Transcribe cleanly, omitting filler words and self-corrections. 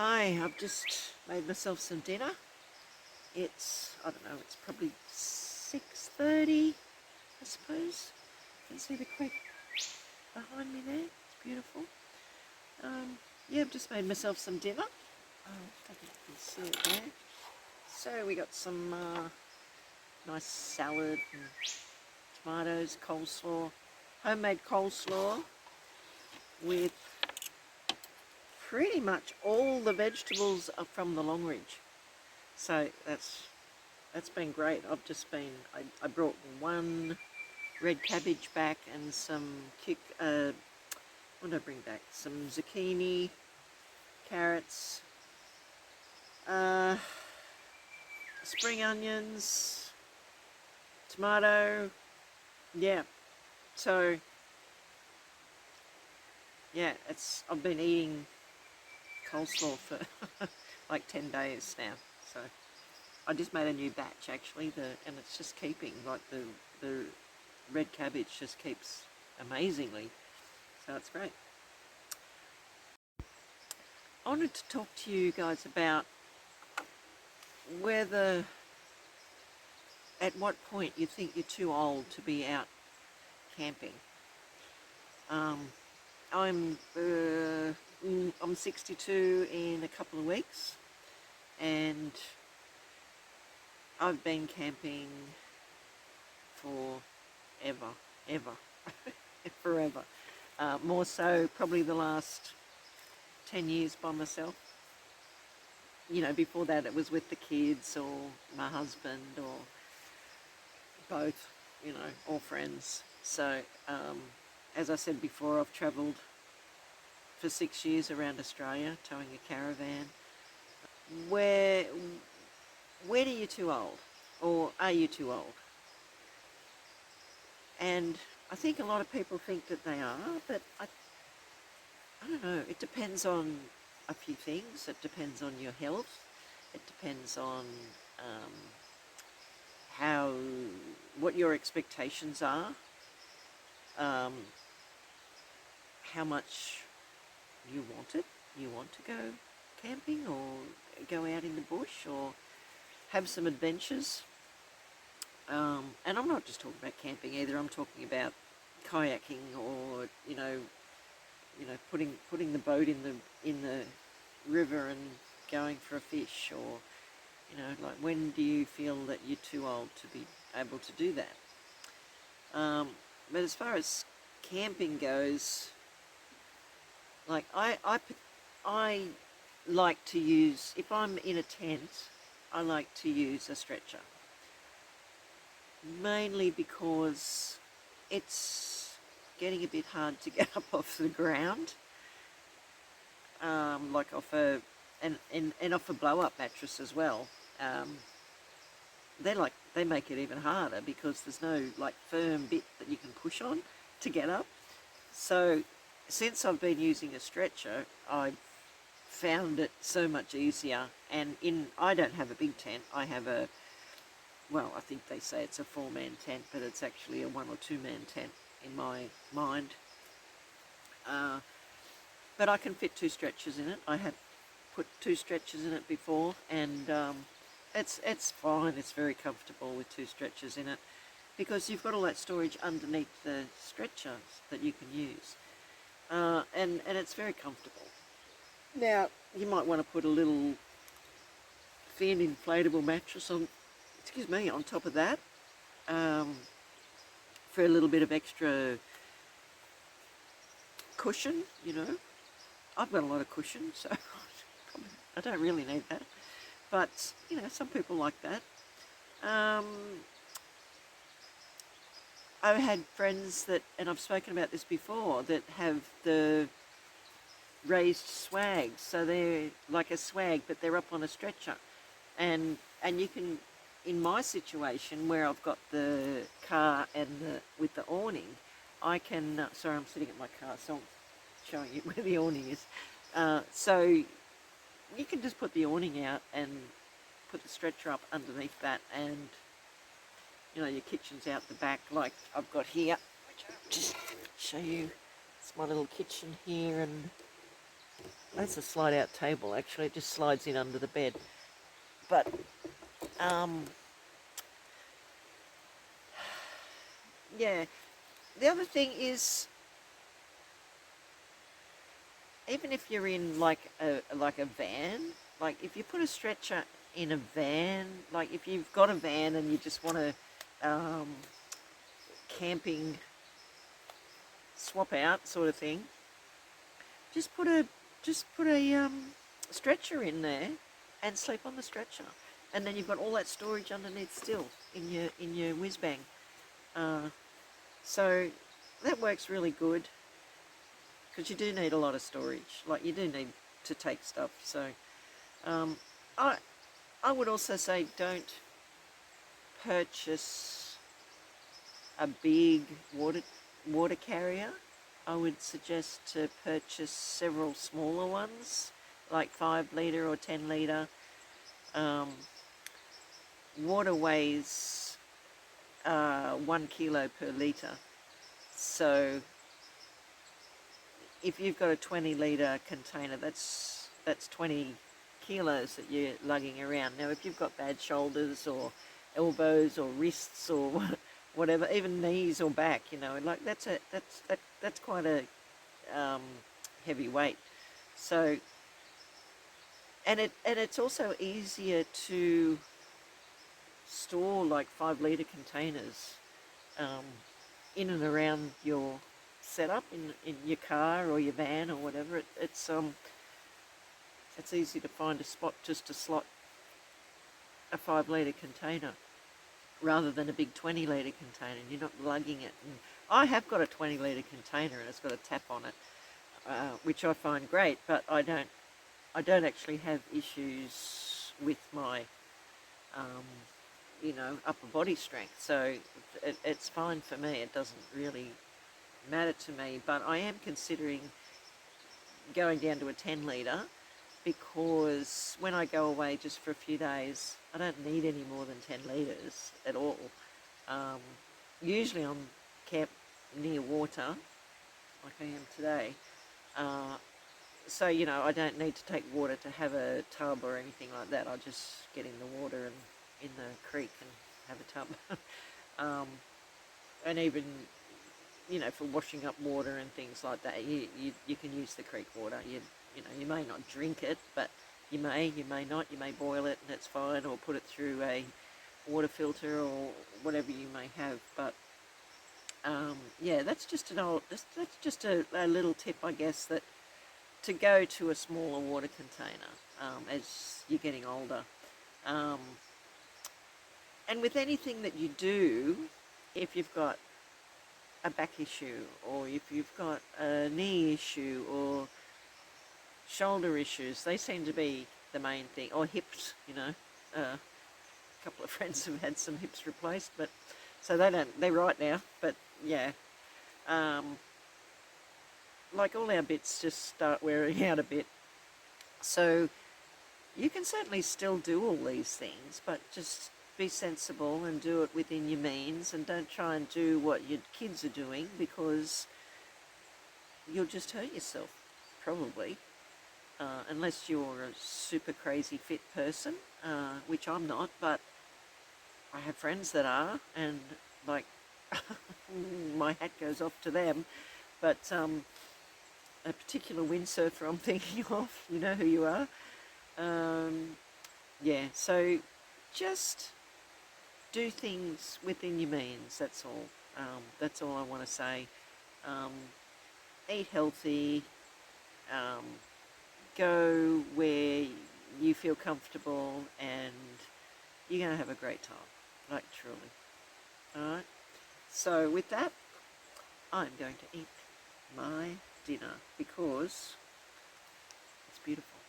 Hi, I've just made myself some dinner. I don't know, it's probably 6:30, I suppose. You can see the creek behind me there. It's beautiful. Yeah, I've just made myself some dinner. I don't know if you can see it there. So we got some nice salad and tomatoes, coleslaw, homemade coleslaw with pretty much all the vegetables are from the Longridge. So that's been great. I brought one red cabbage back and some what did I bring back? Some zucchini, carrots, uh, spring onions, tomato. Yeah. So yeah, I've been eating coleslaw for like 10 days now. So I just made a new batch actually, and it's just keeping like the red cabbage just keeps amazingly. So it's great. I wanted to talk to you guys about whether at what point you think you're too old to be out camping. Um, I'm 62 in a couple of weeks, and I've been camping for ever, forever. More so probably the last 10 years by myself. You know, before that it was with the kids or my husband or both, you know, or friends. So, as I said before, I've travelled for 6 years around Australia, towing a caravan. Where are you too old? Or are you too old? And I think a lot of people think that they are, but I don't know. It depends on a few things. It depends on your health. It depends on um, what your expectations are, um, how much you want it. You want to go camping or go out in the bush or have some adventures. And I'm not just talking about camping either. I'm talking about kayaking or putting the boat in the river and going for a fish, or like, when do you feel that you're too old to be able to do that? But as far as camping goes, like I like to use, if I'm in a tent, I like to use a stretcher, mainly because it's getting a bit hard to get up off the ground, like off and off a blow-up mattress as well. Um, they make it even harder because there's no like firm bit that you can push on to get up. So since I've been using a stretcher, I've found it so much easier. And I don't have a big tent. I have I think they say it's a 4-man tent, but it's actually a 1 or 2-man tent in my mind. But I can fit 2 stretchers in it. I have put 2 stretchers in it before, and it's fine. It's very comfortable with 2 stretchers in it, because you've got all that storage underneath the stretchers that you can use, and it's very comfortable. Now you might want to put a little thin inflatable mattress on top of that, for a little bit of extra cushion. I've got a lot of cushion, so I don't really need that. But, some people like that. I've had friends and I've spoken about this before, that have the raised swags. So they're like a swag, but they're up on a stretcher. And you can, in my situation where I've got the car and with the awning, I can, sorry, I'm sitting at my car, so I'm showing you where the awning is. So you can just put the awning out and put the stretcher up underneath that, and your kitchen's out the back, like I've got here, which I'll just show you. It's my little kitchen here, and That's a slide out table, actually. It just slides in under the bed. But, yeah. The other thing is, even if you're in like a van, like if you put a stretcher in a van, like if you've got a van and you just want to camping swap out sort of thing, just put a stretcher in there and sleep on the stretcher, and then you've got all that storage underneath still in your whiz bang. So that works really good because you do need a lot of storage. Like you do need to take stuff. So I I would also say don't purchase a big water carrier. I would suggest to purchase several smaller ones, like 5 litre or 10 litre. Water weighs 1 kilo per litre. So if you've got a 20 litre container, that's 20 kilos that you're lugging around. Now, if you've got bad shoulders or elbows or wrists or whatever, even knees or back, like that's quite a heavy weight. So, and it's also easier to store like 5 litre containers in and around your setup in your car or your van or whatever. It's easy to find a spot just to slot a 5 litre container rather than a big 20 litre container. You're not lugging it. And I have got a 20 litre container and it's got a tap on it, which I find great, but I don't actually have issues with my upper body strength, so it's fine for me. It doesn't really matter to me, but I am considering going down to a 10 litre because when I go away just for a few days, I don't need any more than 10 litres at all. Usually I'm camped near water, like I am today, so I don't need to take water to have a tub or anything like that. I just get in the water and in the creek and have a tub. And even for washing up water and things like that, you can use the creek water. You may not drink it, but you may not. You may boil it and it's fine, or put it through a water filter or whatever you may have. But yeah, that's just that's just a little tip, I guess, that to go to a smaller water container as you're getting older. And with anything that you do, if you've got a back issue or if you've got a knee issue or shoulder issues, they seem to be the main thing, or hips, a couple of friends have had some hips replaced, but so they're right now, but yeah, like all our bits just start wearing out a bit. So you can certainly still do all these things, but just be sensible and do it within your means, and don't try and do what your kids are doing because you'll just hurt yourself, probably, unless you're a super crazy fit person, which I'm not, but I have friends that are, and like my hat goes off to them. But a particular windsurfer I'm thinking of, you know who you are. Yeah, so just do things within your means, that's all. That's all I want to say. Eat healthy, go where you feel comfortable, and you're going to have a great time, like truly. Alright, so with that, I'm going to eat my dinner because it's beautiful.